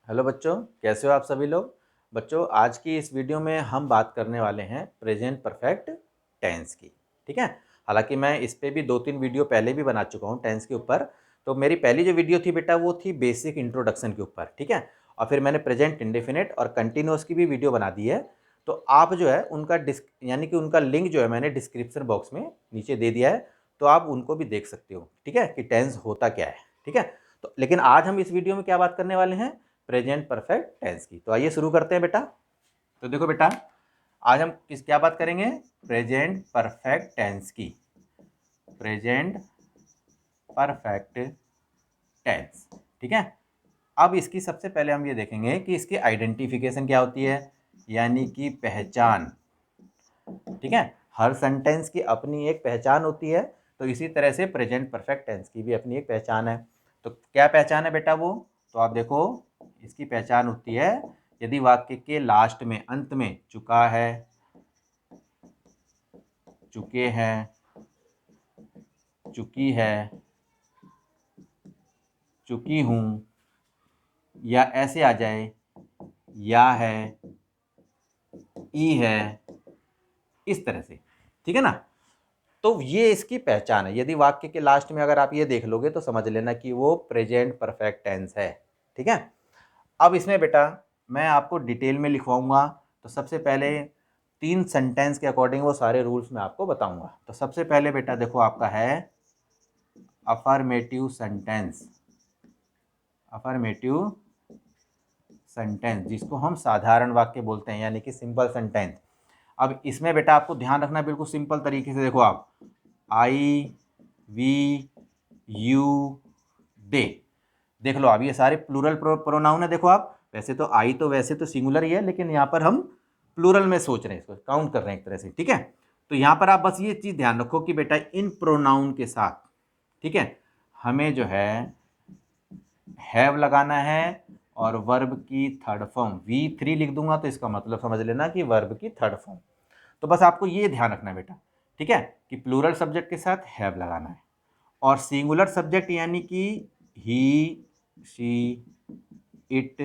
Hello बच्चों, कैसे हो आप सभी लोग। बच्चों, आज की इस वीडियो में हम बात करने वाले हैं प्रेजेंट परफेक्ट टेंस की। ठीक है। हालांकि मैं इस पे भी 2-3 वीडियो पहले भी बना चुका हूँ टेंस के ऊपर। तो मेरी पहली जो वीडियो थी बेटा वो थी बेसिक इंट्रोडक्शन के ऊपर। ठीक है। और फिर मैंने प्रेजेंट इंडेफिनिट और कंटिन्यूस की भी वीडियो बना दी है। तो आप जो है उनका यानी कि उनका लिंक जो है मैंने डिस्क्रिप्शन बॉक्स में नीचे दे दिया है। तो आप उनको भी देख सकते हो। ठीक है, कि टेंस होता क्या है। ठीक है। तो लेकिन आज हम इस वीडियो में क्या बात करने वाले हैं, प्रेजेंट परफेक्ट टेंस की। तो आइए शुरू करते हैं बेटा। तो देखो बेटा, आज हम क्या बात करेंगे, प्रेजेंट परफेक्ट टेंस की। Present perfect tense. ठीक है। अब इसकी सबसे पहले हम ये देखेंगे कि इसकी आइडेंटिफिकेशन क्या होती है, यानी कि पहचान। ठीक है। हर सेंटेंस की अपनी एक पहचान होती है। तो इसी तरह से प्रेजेंट परफेक्ट टेंस की भी अपनी एक पहचान है। तो क्या पहचान है बेटा वो, तो आप देखो, इसकी पहचान होती है यदि वाक्य के लास्ट में, अंत में चुका है, चुके हैं, चुकी है, चुकी हूं, या ऐसे आ जाए, या है, ई है, इस तरह से। ठीक है ना। तो ये इसकी पहचान है। यदि वाक्य के लास्ट में अगर आप ये देख लोगे तो समझ लेना कि वो प्रेजेंट परफेक्ट टेंस है। ठीक है। अब इसमें बेटा मैं आपको डिटेल में लिखवाऊंगा। तो सबसे पहले 3 सेंटेंस के अकॉर्डिंग वो सारे रूल्स मैं आपको बताऊंगा। तो सबसे पहले बेटा देखो आपका है अफर्मेटिव सेंटेंस। अफर्मेटिव सेंटेंस जिसको हम साधारण वाक्य बोलते हैं, यानी कि सिंपल सेंटेंस। अब इसमें बेटा आपको ध्यान रखना बिल्कुल सिंपल तरीके से। देखो आप, आई, वी, यू, दे, देख लो। अब ये सारे प्लूरल प्रोनाउन है। देखो आप, वैसे तो आई तो वैसे तो सिंगुलर ही है, लेकिन यहाँ पर हम प्लूरल में सोच रहे हैं, इसको काउंट कर रहे हैं एक तरह से। ठीक है। तो यहाँ पर आप बस ये चीज़ ध्यान रखो कि बेटा इन प्रोनाउन के साथ, ठीक है, हमें जो है हैव लगाना है और वर्ब की थर्ड फॉर्म V3 लिख दूंगा तो इसका मतलब समझ लेना कि वर्ब की थर्ड फॉर्म। तो बस आपको ये ध्यान रखना है बेटा। ठीक है, कि प्लूरल सब्जेक्ट के साथ हैव लगाना है और सिंगुलर सब्जेक्ट यानी कि ही, शी, इट,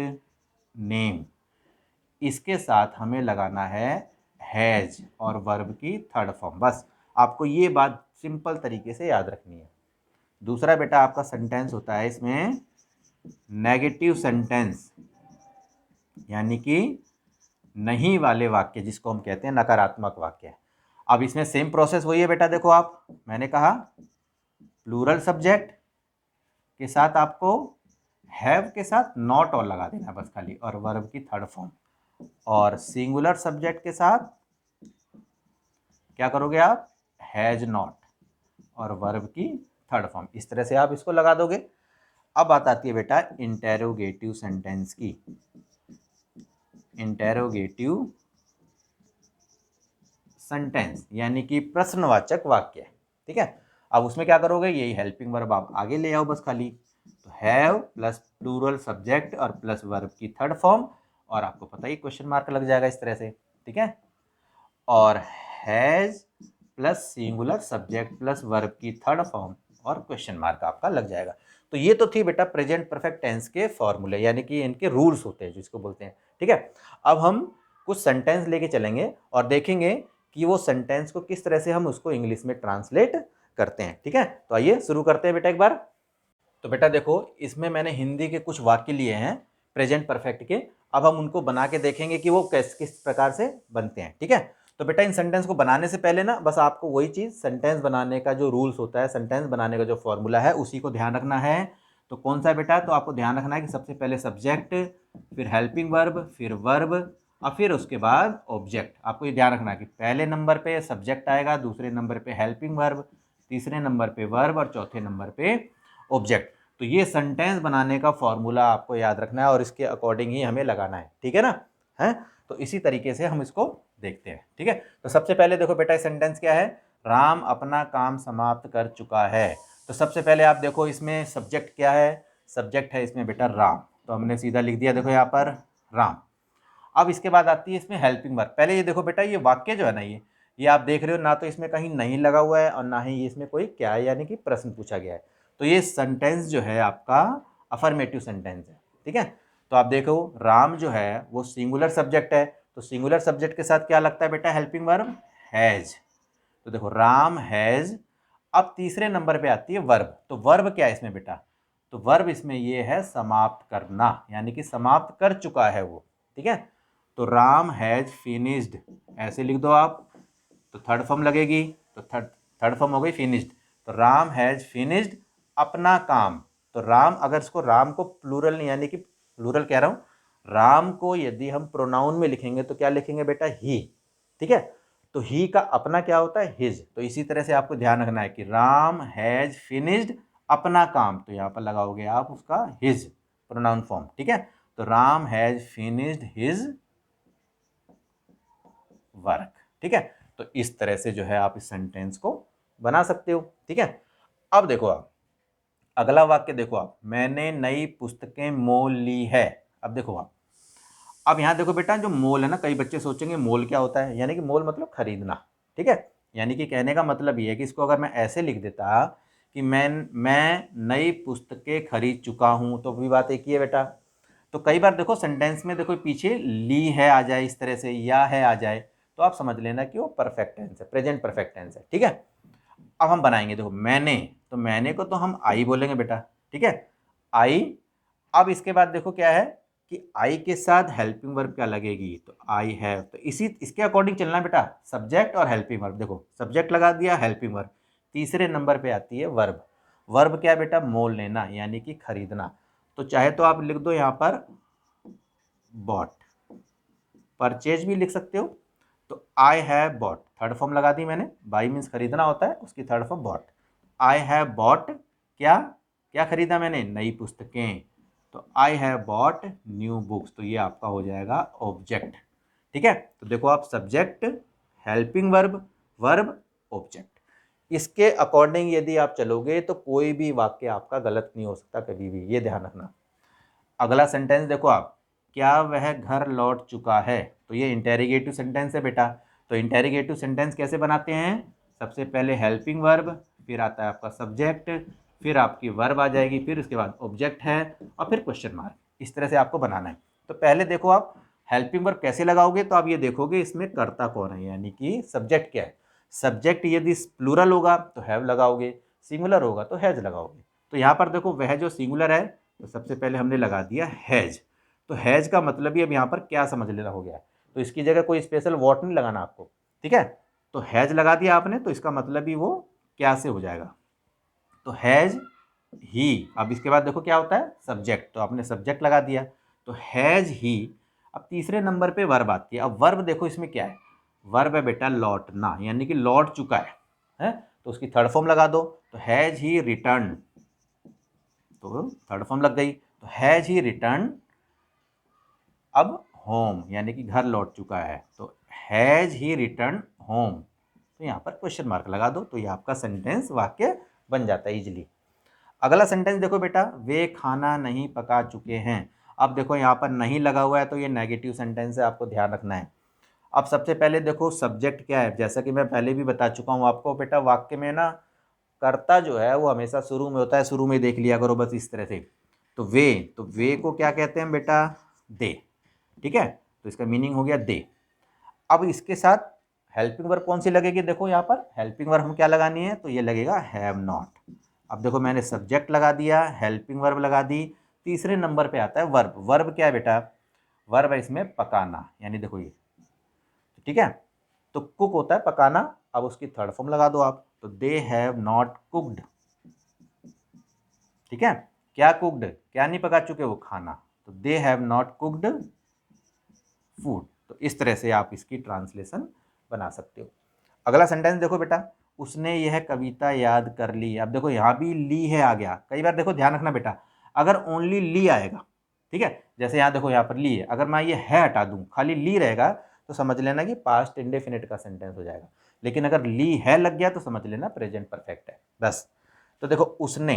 नेम, इसके साथ हमें लगाना है हैज और वर्ब की थर्ड फॉर्म। बस आपको ये बात सिंपल तरीके से याद रखनी है। दूसरा बेटा आपका सेंटेंस होता है इसमें नेगेटिव सेंटेंस, यानी कि नहीं वाले वाक्य, जिसको हम कहते हैं नकारात्मक वाक्य। अब इसमें सेम प्रोसेस वही है बेटा। देखो आप, मैंने कहा प्लूरल सब्जेक्ट के साथ आपको हैव के साथ नॉट और लगा देना बस खाली, और वर्ब की थर्ड फॉर्म। और सिंगुलर सब्जेक्ट के साथ क्या करोगे आप, हैज नॉट और वर्ब की थर्ड फॉर्म। इस तरह से आप इसको लगा दोगे। अब बात आती है बेटा इंटेरोगेटिव सेंटेंस की। इंटेरोगेटिव सेंटेंस यानी कि प्रश्नवाचक वाक्य। ठीक है। अब उसमें क्या करोगे, यही हेल्पिंग वर्ब आप आगे ले आओ बस खाली। तो हैव प्लस प्लूरल सब्जेक्ट और प्लस वर्ब की थर्ड फॉर्म, और आपको पता ही क्वेश्चन मार्क लग जाएगा इस तरह से। ठीक है। और has plus singular subject plus verb की थर्ड फॉर्म और क्वेश्चन मार्क आपका लग जाएगा। तो ये तो थी बेटा प्रेजेंट परफेक्ट टेंस के फॉर्मूले, यानी कि इनके रूल्स होते हैं जिसको बोलते हैं। ठीक है। अब हम कुछ सेंटेंस लेके चलेंगे और देखेंगे कि वो सेंटेंस को किस तरह से हम उसको इंग्लिश में ट्रांसलेट करते हैं। ठीक है। तो आइए शुरू करते हैं बेटा एक बार। तो बेटा देखो, इसमें मैंने हिंदी के कुछ वाक्य लिए हैं प्रेजेंट परफेक्ट के। अब हम उनको बना के देखेंगे कि वो किस प्रकार से बनते हैं। ठीक है। तो बेटा इन सेंटेंस को बनाने से पहले ना बस आपको वही चीज़, सेंटेंस बनाने का जो रूल्स होता है, सेंटेंस बनाने का जो फॉर्मूला है, उसी को ध्यान रखना है। तो कौन सा है बेटा, तो आपको ध्यान रखना है कि सबसे पहले सब्जेक्ट, फिर हेल्पिंग वर्ब, फिर वर्ब, और फिर उसके बाद ऑब्जेक्ट। आपको ये ध्यान रखना है कि पहले नंबर पे सब्जेक्ट आएगा, दूसरे नंबर पे हेल्पिंग वर्ब, तीसरे नंबर पे वर्ब और चौथे नंबर पे ऑब्जेक्ट। तो ये सेंटेंस बनाने का फॉर्मूला आपको याद रखना है और इसके अकॉर्डिंग ही हमें लगाना है। ठीक है ना। है, तो इसी तरीके से हम इसको देखते हैं। ठीक है। तो सबसे पहले देखो बेटा सेंटेंस क्या है, राम अपना काम समाप्त कर चुका है। तो सबसे पहले आप देखो इसमें सब्जेक्ट क्या है, सब्जेक्ट है इसमें बेटा राम, तो हमने सीधा लिख दिया देखो यहाँ पर राम। अब इसके बाद आती है इसमें हेल्पिंग वर्ब। पहले ये देखो बेटा, ये वाक्य जो है ना, ये आप देख रहे हो ना, तो इसमें कहीं नहीं लगा हुआ है और ना ही इसमें कोई क्या है, यानी कि प्रश्न पूछा गया है। तो ये सेंटेंस जो है आपका अफर्मेटिव सेंटेंस है। ठीक है। तो आप देखो राम जो है वो सिंगुलर सब्जेक्ट है, तो सिंगुलर सब्जेक्ट के साथ क्या लगता है बेटा, हेल्पिंग वर्ब हैज। तो देखो राम हैज। अब तीसरे नंबर पे आती है वर्ब, तो वर्ब क्या है इसमें बेटा, तो वर्ब इसमें ये है समाप्त करना, यानी कि समाप्त कर चुका है वो, ठीक है। तो राम हैज फिनिश्ड, ऐसे लिख दो आप, तो थर्ड फॉर्म लगेगी, तो थर्ड फॉर्म हो गई फिनिश्ड। तो राम हैज फिनिश्ड अपना काम। तो राम, अगर इसको राम को प्लूरल यानी कि प्लूरल कह रहा हूं, राम को यदि हम प्रोनाउन में लिखेंगे तो क्या लिखेंगे बेटा, ही, ठीक है। तो ही का अपना क्या होता है, हिज। तो इसी तरह से आपको ध्यान रखना है कि राम हैज फिनिश्ड अपना काम, तो यहां पर लगाओगे आप उसका हिज प्रोनाउन फॉर्म, ठीक है। तो Ram has finished his work, ठीक है। तो इस तरह से जो है आप इस सेंटेंस को बना सकते हो, ठीक है। अब देखो आप अगला वाक्य देखो आप, मैंने नई पुस्तकें मोल ली है। अब देखो आप, अब यहां देखो बेटा, जो मोल है ना, कई बच्चे सोचेंगे मोल क्या होता है, यानी कि मोल मतलब खरीदना, ठीक है। यानी कि कहने का मतलब ये है कि इसको अगर मैं ऐसे लिख देता कि मैं नई पुस्तकें खरीद चुका हूं, तो भी बात एक ही है बेटा। तो कई बार देखो सेंटेंस में देखो पीछे ली है आ जाए इस तरह से, या है आ जाए, तो आप समझ लेना कि वो परफेक्ट टेंस है, प्रेजेंट परफेक्ट टेंस है, ठीक है। अब हम बनाएंगे, देखो मैंने, तो मैंने को तो हम आई बोलेंगे बेटा, ठीक है, आई। अब इसके बाद देखो क्या है कि आई के साथ हेल्पिंग वर्ब क्या लगेगी, तो आई हैव। तो इसी इसके अकॉर्डिंग चलना है बेटा, सब्जेक्ट और हेल्पिंग वर्ब। देखो सब्जेक्ट लगा दिया, हेल्पिंग वर्ब, तीसरे नंबर पे आती है वर्ब। वर्ब क्या है बेटा, मोल लेना, यानी कि खरीदना। तो चाहे तो आप लिख दो यहां पर बॉट, परचेज भी लिख सकते हो। तो I have bought, third form लगा दी मैंने, बाई मीन्स खरीदना होता है, उसकी third form bought. I have bought, क्या क्या खरीदा मैंने, नई पुस्तकें। तो I have bought new books, तो ये आपका हो जाएगा ऑब्जेक्ट, ठीक है। तो देखो आप subject, helping verb, verb, object, इसके अकॉर्डिंग यदि आप चलोगे तो कोई भी वाक्य आपका गलत नहीं हो सकता कभी भी, ये ध्यान रखना। अगला सेंटेंस देखो आप, क्या वह घर लौट चुका है, तो ये इंटेरोगेटिव सेंटेंस है बेटा। तो इंटेरोगेटिव सेंटेंस कैसे बनाते हैं, सबसे पहले हेल्पिंग वर्ब, फिर आता है आपका सब्जेक्ट, फिर आपकी वर्ब आ जाएगी, फिर उसके बाद ऑब्जेक्ट है, और फिर क्वेश्चन मार्क। इस तरह से आपको बनाना है। तो पहले देखो आप हेल्पिंग वर्ब कैसे लगाओगे, तो आप ये देखोगे इसमें कर्ता कौन है, यानी कि सब्जेक्ट क्या है। सब्जेक्ट यदि प्लूरल होगा तो हैव लगाओगे, सिंगुलर होगा तो हैज लगाओगे। तो यहाँ पर देखो वह जो सिंगुलर है, तो सबसे पहले हमने लगा दिया हैज। तो हैज का मतलब ही अब यहाँ पर क्या समझ लेना हो गया, तो इसकी जगह कोई स्पेशल वॉट नहीं लगाना आपको, ठीक है। तो हैज लगा दिया आपने, तो इसका मतलब ही वो क्या से हो जाएगा, तो हैज ही। अब इसके बाद देखो क्या होता है, सब्जेक्ट, तो आपने सब्जेक्ट लगा दिया, तो हैज ही। अब तीसरे नंबर पे वर्ब आती है। अब वर्ब देखो इसमें क्या है, वर्ब है बेटा लौटना, यानी कि लौट चुका है, तो उसकी थर्ड फॉर्म लगा दो, तो हैज ही रिटर्न, तो थर्ड फॉर्म लग गई। तो हैज ही रिटर्न अब होम, यानी कि घर लौट चुका है, तो हैज ही रिटर्न होम। तो यहाँ पर क्वेश्चन मार्क लगा दो, तो ये आपका सेंटेंस वाक्य बन जाता है इजीली। अगला सेंटेंस देखो बेटा, वे खाना नहीं पका चुके हैं। अब देखो यहाँ पर नहीं लगा हुआ है, तो ये नेगेटिव सेंटेंस है, आपको ध्यान रखना है। अब सबसे पहले देखो सब्जेक्ट क्या है, जैसा कि मैं पहले भी बता चुका हूँ आपको बेटा, वाक्य में ना कर्ता जो है वो हमेशा शुरू में होता है, शुरू में देख लिया करो बस इस तरह से। तो वे को क्या कहते हैं बेटा, दे, ठीक है। तो इसका मीनिंग हो गया दे। अब इसके साथ हेल्पिंग वर्ब कौन सी लगेगी, देखो यहाँ पर हेल्पिंग वर्ब हम क्या लगानी है, तो ये लगेगा हैव नॉट। अब देखो मैंने सब्जेक्ट लगा दिया, हेल्पिंग वर्ब लगा दी, तीसरे नंबर पे आता है वर्ब। वर्ब क्या है बेटा, वर्ब है इसमें पकाना, यानी देखो ये, ठीक है। तो कुक होता है पकाना, अब उसकी थर्ड फॉर्म लगा दो आप, तो दे हैव नॉट कुक्ड, ठीक है। क्या कुक्ड, क्या नहीं पका चुके वो खाना, तो they have not cooked food. तो इस तरह से आप इसकी ट्रांसलेशन बना सकते हो। अगला सेंटेंस देखो बेटा, उसने यह कविता याद कर ली। अब देखो यहाँ भी ली है आ गया, कई बार देखो ध्यान रखना बेटा, अगर ओनली ली आएगा, ठीक है, जैसे यहाँ देखो यहाँ पर ली है, अगर मैं ये है हटा दूँ, खाली ली रहेगा, तो समझ लेना कि पास्ट इंडेफिनिट का सेंटेंस हो जाएगा। लेकिन अगर ली है लग गया तो समझ लेना प्रेजेंट परफेक्ट है बस। तो देखो उसने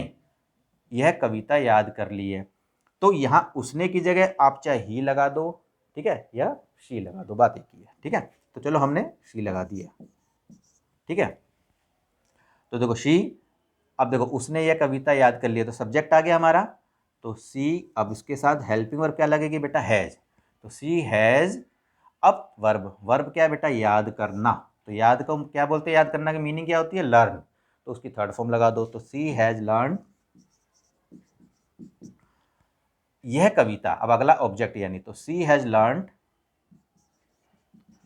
यह कविता याद कर ली है, तो यहाँ उसने की जगह आप चाहे ही लगा दो, ठीक है, या शी लगा दो, बात एक ही है, ठीक है। तो चलो हमने शी लगा दिया, ठीक है। तो देखो शी, अब देखो उसने यह कविता याद कर लिया, तो सब्जेक्ट आ गया हमारा, तो सी, अब इसके साथ हेल्पिंग वर्ब क्या लगेगी बेटा, हैज़। तो सी हैज़, अब वर्ब, वर्ब क्या है बेटा, याद करना। तो याद को हम क्या बोलते हैं, याद करना की मीनिंग क्या होती है, लर्न। तो उसकी थर्ड फॉर्म लगा दो, तो सी हैज़ लर्न। यह कविता, अब अगला ऑब्जेक्ट यानी, तो सी हैज़ लर्न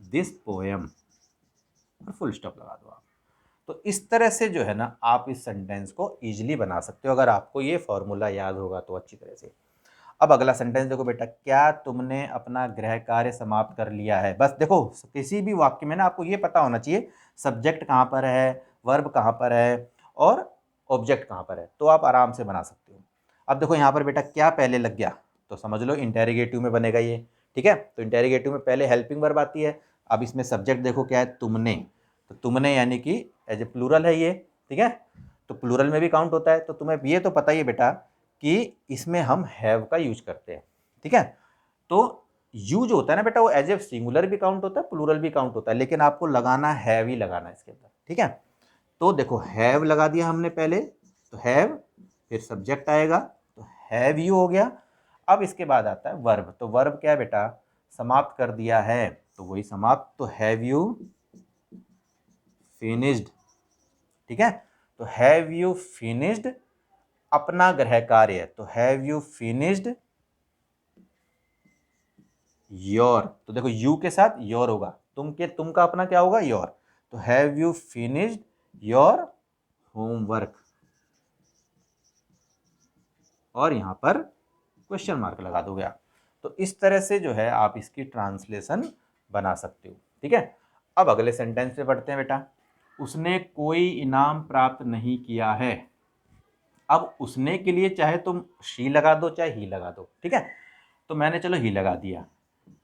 दिस पोएम, और फुल स्टॉप लगा दो आप। तो इस तरह से जो है ना आप इस सेंटेंस को इजीली बना सकते हो, अगर आपको ये फॉर्मूला याद होगा तो अच्छी तरह से। अब अगला सेंटेंस देखो बेटा, क्या तुमने अपना गृह कार्य समाप्त कर लिया है। बस देखो किसी भी वाक्य में ना आपको ये पता होना चाहिए सब्जेक्ट कहाँ पर है, वर्ब कहाँ पर है, और ऑब्जेक्ट कहाँ पर है, तो आप आराम से बना सकते हो। अब देखो यहाँ पर बेटा क्या पहले लग गया, तो समझ लो इंटेरोगेटिव में बनेगा ये, ठीक है। तो इंटेरोगेटिव में पहले हेल्पिंग वर्ब आती है। अब इसमें सब्जेक्ट देखो क्या है, तुमने। तो तुमने यानी कि एज ए प्लूरल है ये, ठीक है। तो प्लूरल में भी काउंट होता है। तो तुम्हें ये तो पता ही है बेटा कि इसमें हम हैव का यूज करते हैं, ठीक है। तो यूज होता है ना बेटा, वो एज ए सिंगुलर भी काउंट होता है, प्लूरल भी काउंट होता है, लेकिन आपको लगाना हैव ही लगाना है इसके अंदर, ठीक है। तो देखो हैव लगा दिया हमने पहले, तो हैव, फिर सब्जेक्ट आएगा, तो हैव यू हो गया। अब इसके बाद आता है वर्ब। तो वर्ब क्या है बेटा, समाप्त कर दिया है, तो वही समाप्त, तो हैव यू फिनिश्ड, ठीक है। तो हैव यू फिनिश्ड अपना गृह कार्य, तो हैव यू फिनिश्ड योर। तो देखो यू के साथ योर होगा, तुम का अपना क्या होगा, योर। तो have you finished your homework, और यहां पर क्वेश्चन मार्क लगा दोगे आप। तो इस तरह से जो है आप इसकी ट्रांसलेशन बना सकते हो, ठीक है। अब अगले सेंटेंस पे बढ़ते हैं बेटा, उसने कोई इनाम प्राप्त नहीं किया है। अब उसने के लिए चाहे तुम शी लगा दो चाहे ही लगा दो, ठीक है। तो मैंने चलो ही लगा दिया,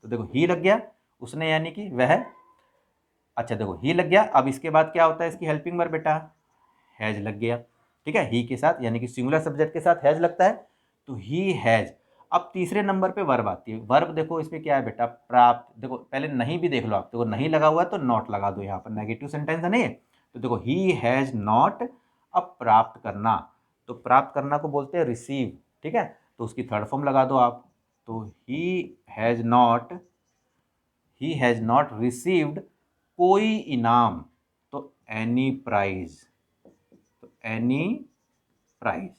तो देखो ही लग गया, उसने यानी कि वह। अच्छा देखो ही लग गया, अब इसके बाद क्या होता है, इसकी हेल्पिंग वर्ब बेटा हैज लग गया, ठीक है। ही के साथ यानी कि सिंगुलर सब्जेक्ट के साथ हैज लगता है, तो ही हैज। अब तीसरे नंबर पे वर्ब आती है। वर्ब देखो इसमें क्या है बेटा, प्राप्त। देखो पहले नहीं भी देख लो आप, देखो नहीं लगा हुआ है तो नॉट लगा दो, यहाँ पर नेगेटिव सेंटेंस है नहीं। तो देखो ही हैज नॉट, अब प्राप्त करना, तो प्राप्त करना को बोलते हैं रिसीव, ठीक है। तो उसकी थर्ड फॉर्म लगा दो आप, तो ही हैज नॉट रिसीव्ड कोई इनाम, तो एनी प्राइज, तो एनी प्राइज।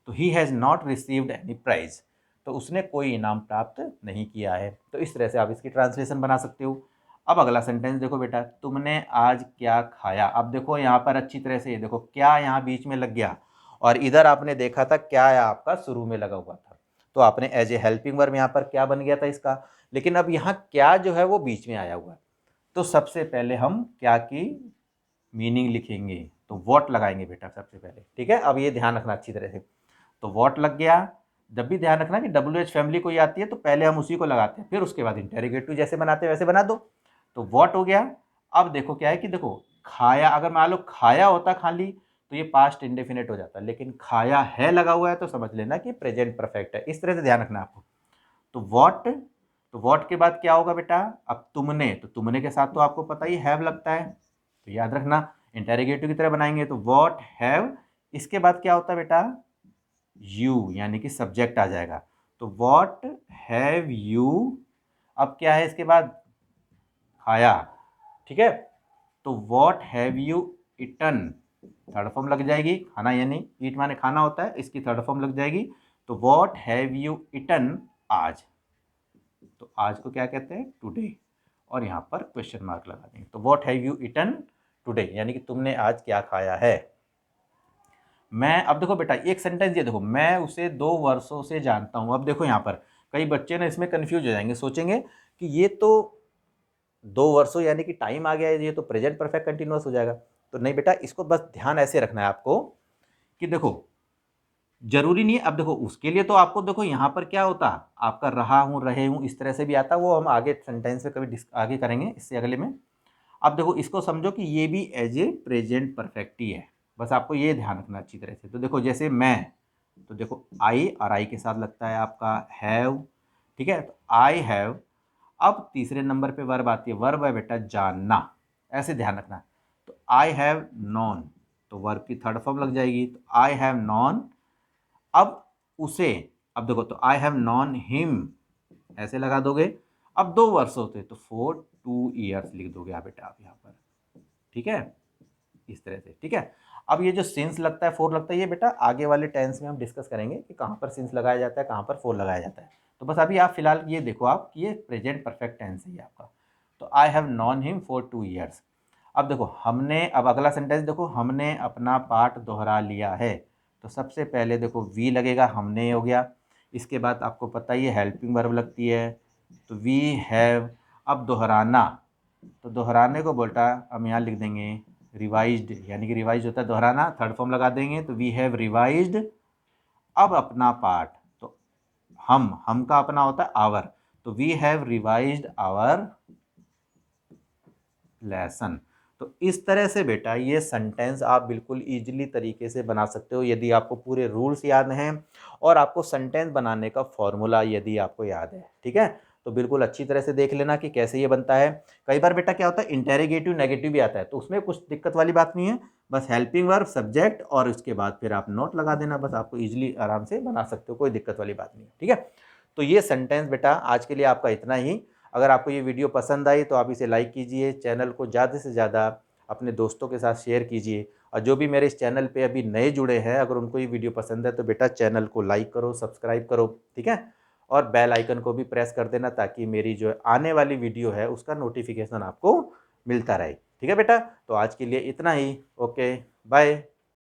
तो he has not received any prize, तो उसने कोई इनाम प्राप्त नहीं किया है। तो इस तरह से आप इसकी ट्रांसलेशन बना सकते हो। अब अगला सेंटेंस देखो बेटा, तुमने आज क्या खाया। अब देखो यहाँ पर अच्छी तरह से ये देखो क्या यहाँ बीच में लग गया, और इधर आपने देखा था क्या है आपका शुरू में लगा हुआ था, तो आपने एज ए हेल्पिंग वर्ब यहाँ पर क्या बन गया था इसका, लेकिन अब यहाँ क्या जो है वो बीच में आया हुआ है। तो सबसे पहले हम क्या की मीनिंग लिखेंगे, तो वॉट लगाएंगे बेटा सबसे पहले, ठीक है। अब ये ध्यान रखना अच्छी तरह से, तो वॉट लग गया। जब भी ध्यान रखना कि WH फैमिली कोई आती है तो पहले हम उसी को लगाते हैं, फिर उसके बाद इंटेरोगेटिव जैसे बनाते हैं वैसे बना दो। तो वॉट हो गया। अब देखो क्या है कि देखो खाया, अगर मान लो खाया होता खाली तो ये पास्ट इंडेफिनेट हो जाता, लेकिन खाया है लगा हुआ है तो समझ लेना कि प्रेजेंट परफेक्ट है। इस तरह से ध्यान रखना आपको। तो वॉट, तो वॉट के बाद क्या होगा बेटा, अब तुमने, तो तुमने के साथ तो आपको पता ही हैव लगता है, तो याद रखना इंटेरोगेटिव की तरह बनाएंगे, तो वॉट हैव। इसके बाद क्या होता है बेटा, यू यानी कि सब्जेक्ट आ जाएगा, तो वॉट हैव यू। अब क्या है इसके बाद, खाया, ठीक है। तो what have you eaten, third form लग जाएगी, खाना यानी ईट माने खाना होता है, इसकी थर्ड फॉर्म लग जाएगी। तो वॉट हैव यू इटन आज, तो आज को क्या कहते हैं, टुडे, और यहाँ पर क्वेश्चन मार्क लगा देंगे। तो what have you eaten today, यानी कि तुमने आज क्या खाया है। मैं, अब देखो बेटा एक सेंटेंस ये देखो, मैं उसे 2 वर्षों से जानता हूं। अब देखो यहाँ पर कई बच्चे ना इसमें कंफ्यूज हो जाएंगे, सोचेंगे कि ये तो 2 वर्षों यानी कि टाइम आ गया है, ये तो प्रेजेंट परफेक्ट कंटिन्यूअस हो जाएगा। तो नहीं बेटा, इसको बस ध्यान ऐसे रखना है आपको कि देखो जरूरी नहीं है। अब देखो उसके लिए तो आपको देखो यहाँ पर क्या होता, आपका रहा हूँ रहे हूँ इस तरह से भी आता, वो हम आगे सेंटेंस में कभी आगे करेंगे, इससे अगले में। अब देखो इसको समझो कि ये भी एज ए प्रेजेंट परफेक्ट ही है, बस आपको ये ध्यान रखना अच्छी तरह से। तो देखो जैसे मैं, तो देखो आई, और आई के साथ लगता है आपका हैव, ठीक है। तो आई हैव। अब तीसरे नंबर पे वर्ब आती है, वर्ब है बेटा जानना, ऐसे ध्यान रखना। तो आई हैव नॉन, तो वर्ब की थर्ड फॉर्म लग जाएगी, तो आई हैव नॉन। अब उसे, अब देखो, तो आई हैव नॉन हिम ऐसे लगा दोगे। अब 2 वर्ष होते तो फॉर 2 ईयर्स लिख दोगे आप बेटा, आप यहाँ पर, ठीक है, इस तरह से, ठीक है। अब ये जो सिंस लगता है, फोर लगता है, ये बेटा आगे वाले टेंस में हम डिस्कस करेंगे कि कहाँ पर सिंस लगाया जाता है, कहाँ पर फोर लगाया जाता है। तो बस अभी आप फिलहाल ये देखो आप कि ये प्रेजेंट परफेक्ट टेंस है ये आपका। तो I have non him for 2 years. अब देखो हमने, अब अगला सेंटेंस देखो, हमने अपना पाठ दोहरा लिया है। तो सबसे पहले देखो वी लगेगा, हमने हो गया। इसके बाद आपको पता ही है हेल्पिंग वर्ब लगती है, तो वी हैव। अब दोहराना, तो दोहराने को बोलता हम यहाँ लिख देंगे रिवाइज्ड, यानी कि रिवाइज होता है दोहराना, थर्ड फॉर्म लगा देंगे तो वी हैव रिवाइज्ड। अब अपना पार्ट, तो हम का अपना होता है आवर, तो we have revised our lesson. तो इस तरह से बेटा ये सेंटेंस आप बिल्कुल ईजिली तरीके से बना सकते हो यदि आपको पूरे रूल्स याद हैं और आपको सेंटेंस बनाने का फॉर्मूला यदि आपको याद है, ठीक है। तो बिल्कुल अच्छी तरह से देख लेना कि कैसे ये बनता है। कई बार बेटा क्या होता है, इंटेरोगेटिव नेगेटिव भी आता है, तो उसमें कुछ दिक्कत वाली बात नहीं है। बस हेल्पिंग वर्ब, सब्जेक्ट और उसके बाद फिर आप नोट लगा देना, बस आपको ईजिली आराम से बना सकते हो, कोई दिक्कत वाली बात नहीं है, ठीक है। तो ये सेंटेंस बेटा आज के लिए आपका इतना ही। अगर आपको ये वीडियो पसंद आई तो आप इसे लाइक कीजिए, चैनल को ज़्यादा से ज़्यादा अपने दोस्तों के साथ शेयर कीजिए। और जो भी मेरे इस चैनल पे अभी नए जुड़े हैं, अगर उनको ये वीडियो पसंद है तो बेटा चैनल को लाइक करो, सब्सक्राइब करो, ठीक है। और बेल आइकन को भी प्रेस कर देना ताकि मेरी जो आने वाली वीडियो है उसका नोटिफिकेशन आपको मिलता रहे, ठीक है बेटा। तो आज के लिए इतना ही, ओके बाय।